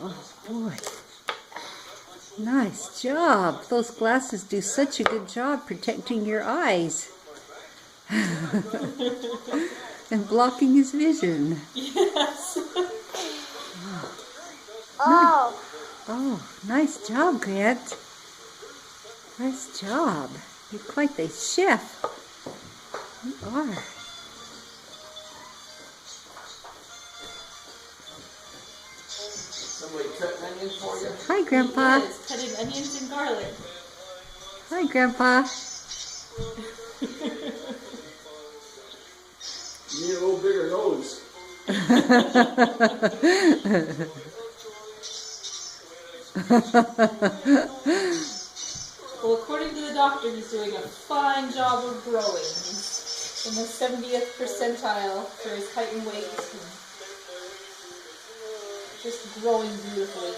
Oh boy. Nice job. Those glasses do such a good job protecting your eyes. And blocking his vision. Yes. Oh. Oh, nice job, Grant. Nice job. You're quite the chef. You are. Somebody cutting onions for you? Hi, Grandpa. He is cutting onions and garlic. Hi, Grandpa. You need a little bigger nose. Well, according to the doctor, he's doing a fine job of growing. He's in the 70th percentile for his height and weight. And just growing beautifully.